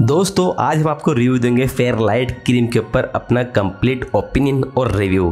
दोस्तों आज हम आपको रिव्यू देंगे फेयरलाइट क्रीम के ऊपर अपना कंप्लीट ओपिनियन और रिव्यू।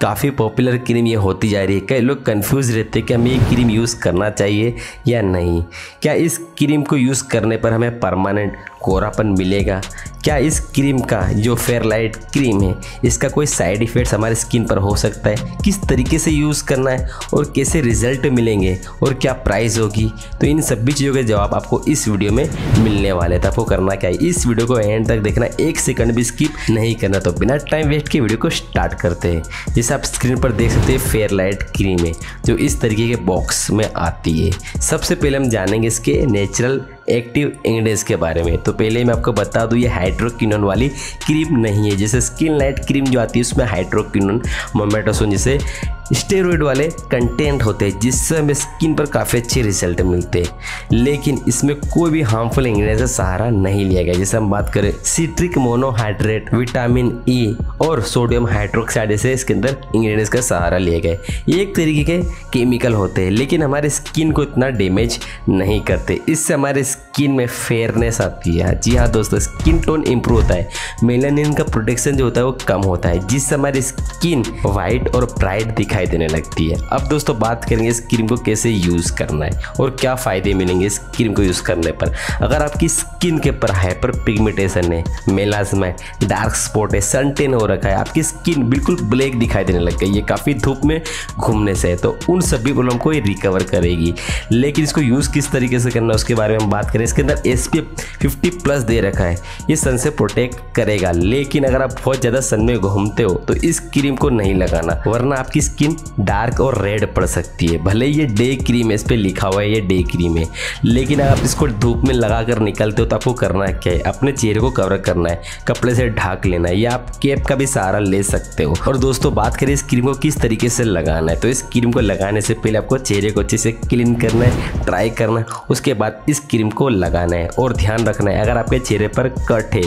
काफ़ी पॉपुलर क्रीम ये होती जा रही है। कई लोग कंफ्यूज रहते हैं कि हमें ये क्रीम यूज़ करना चाहिए या नहीं। क्या इस क्रीम को यूज़ करने पर हमें परमानेंट गोरापन मिलेगा? क्या इस क्रीम का जो फेयरलाइट क्रीम है इसका कोई साइड इफ़ेक्ट्स हमारे स्किन पर हो सकता है? किस तरीके से यूज़ करना है और कैसे रिजल्ट मिलेंगे और क्या प्राइस होगी? तो इन सभी चीज़ों के जवाब आपको इस वीडियो में मिलने वाले हैं। तो आपको करना क्या है, इस वीडियो को एंड तक देखना, एक सेकंड भी स्किप नहीं करना। तो बिना टाइम वेस्ट के वीडियो को स्टार्ट करते हैं। जैसे आप स्क्रीन पर देख सकते हैं फेयरलाइट क्रीम है जो इस तरीके के बॉक्स में आती है। सबसे पहले हम जानेंगे इसके नेचुरल एक्टिव इंग्रेडिएंट्स के बारे में। तो पहले मैं आपको बता दूं ये हाइड्रोक्विनोन वाली क्रीम नहीं है। जैसे स्किन लाइट क्रीम जो आती है उसमें हाइड्रोक्विनोन, मोमेटोसोन जैसे स्टेरॉइड वाले कंटेंट होते हैं जिससे हमें स्किन पर काफ़ी अच्छे रिजल्ट मिलते हैं, लेकिन इसमें कोई भी हार्मफुल इंग्रेडिएंट्स का सहारा नहीं लिया गया। जैसे हम बात करें सिट्रिक मोनोहाइड्रेट, विटामिन ई और सोडियम हाइड्रोक्साइड जैसे इसके अंदर इंग्रेडिएंट्स का सहारा लिए गए। ये एक तरीके के केमिकल होते हैं लेकिन हमारे स्किन को इतना डैमेज नहीं करते। इससे हमारे स्किन में फेयरनेस आती है। जी हाँ दोस्तों, स्किन टोन इंप्रूव होता है, मेलानिन का प्रोटेक्शन जो होता है वो कम होता है जिससे हमारी स्किन वाइट और ब्राइट दिखाई देने लगती है। अब दोस्तों बात करेंगे इस क्रीम को कैसे यूज़ करना है और क्या फ़ायदे मिलेंगे इस क्रीम को यूज़ करने पर। अगर आपकी स्किन के ऊपर हाइपर पिगमेंटेशन है, मेलास्मा है, डार्क स्पॉट है, सन टेन हो रखा है, आपकी स्किन बिल्कुल ब्लैक दिखाई देने लग गई है काफ़ी धूप में घूमने से, तो उन सभी प्रॉब्लम को ये रिकवर करेगी। लेकिन इसको यूज़ किस तरीके से करना है उसके बारे में हम बात करें। इसके अंदर SPF 50+ दे रखा है, ये सन से प्रोटेक्ट करेगा। लेकिन अगर आप बहुत ज़्यादा सन में घूमते हो तो इस क्रीम को नहीं लगाना, वरना आपकी स्किन डार्क और रेड पड़ सकती है। भले ये डे क्रीम है, इस पे लिखा हुआ है ये डे क्रीम है, लेकिन अगर आप इसको धूप में लगाकर निकलते हो तो आपको करना क्या है, अपने चेहरे को कवर करना है, कपड़े से ढक लेना है या आप कैप का भी सहारा ले सकते हो। और दोस्तों बात करें इस क्रीम को किस तरीके से लगाना है, तो इस क्रीम को लगाने से पहले आपको चेहरे को अच्छे से क्लीन करना है, ट्राई करना है, उसके बाद इस क्रीम को लगाना है। और ध्यान रखना है अगर आपके चेहरे पर कट है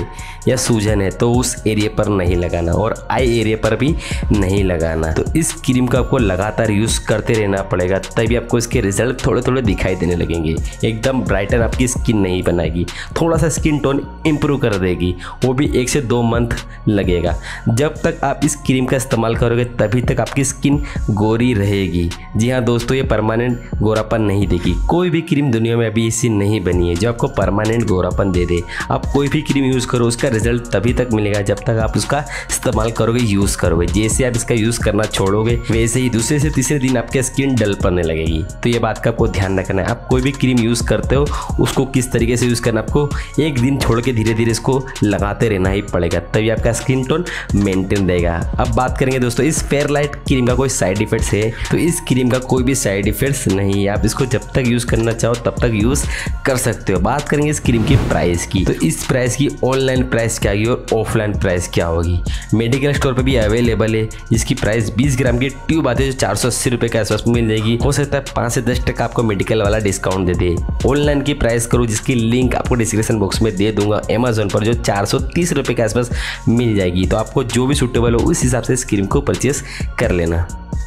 या सूजन है तो उस एरिया पर नहीं लगाना और आई एरिया पर भी नहीं लगाना। तो इस क्रीम को आपको लगातार यूज़ करते रहना पड़ेगा, तभी आपको इसके रिजल्ट थोड़े थोड़े दिखाई देने लगेंगे। एकदम ब्राइटन आपकी स्किन नहीं बनाएगी, थोड़ा सा स्किन टोन इंप्रूव कर देगी, वो भी 1 से 2 मंथ लगेगा। जब तक आप इस क्रीम का इस्तेमाल करोगे तभी तक आपकी स्किन गोरी रहेगी। जी हाँ दोस्तों, ये परमानेंट गोरापन नहीं देगी। कोई भी क्रीम दुनिया में अभी ऐसी नहीं बनी है जो आपको परमानेंट गोरापन दे दे। आप कोई भी क्रीम यूज़ करो उसका रिजल्ट तभी तक मिलेगा जब तक आप उसका इस्तेमाल करोगे, यूज़ करोगे। जैसे आप इसका यूज़ करना छोड़ोगे वैसे ही दूसरे से तीसरे दिन आपकी स्किन डल पड़ने लगेगी। तो ये बात का आपको ध्यान रखना है। आप कोई भी क्रीम यूज़ करते हो उसको किस तरीके से यूज़ करना, आपको एक दिन छोड़ के धीरे धीरे इसको लगाते रहना ही पड़ेगा, तभी आपका स्किन टोन मेंटेन रहेगा। अब बात करेंगे दोस्तों इस फेयरलाइट क्रीम का कोई साइड इफेक्ट्स है, तो इस क्रीम का कोई भी साइड इफेक्ट्स नहीं है। आप इसको जब तक यूज़ करना चाहो तब तक यूज़ कर सकते हो। बात करेंगे इस क्रीम की प्राइस की, तो इस प्राइस की ऑनलाइन प्राइस क्या होगी और ऑफलाइन प्राइस क्या होगी। मेडिकल स्टोर पर भी अवेलेबल है। इसकी प्राइस 20 ग्राम की ट्यूब आती है जो 480 रुपये के आसपास मिल जाएगी। हो सकता है 5 से 10% आपको मेडिकल वाला डिस्काउंट दे दे। ऑनलाइन की प्राइस करो जिसकी लिंक आपको डिस्क्रिप्शन बॉक्स में दे दूंगा, अमेजोन पर जो 430 रुपये के आसपास मिल जाएगी। तो आपको जो भी सूटेबल हो उस हिसाब से इस क्रीम को परचेस कर लेना।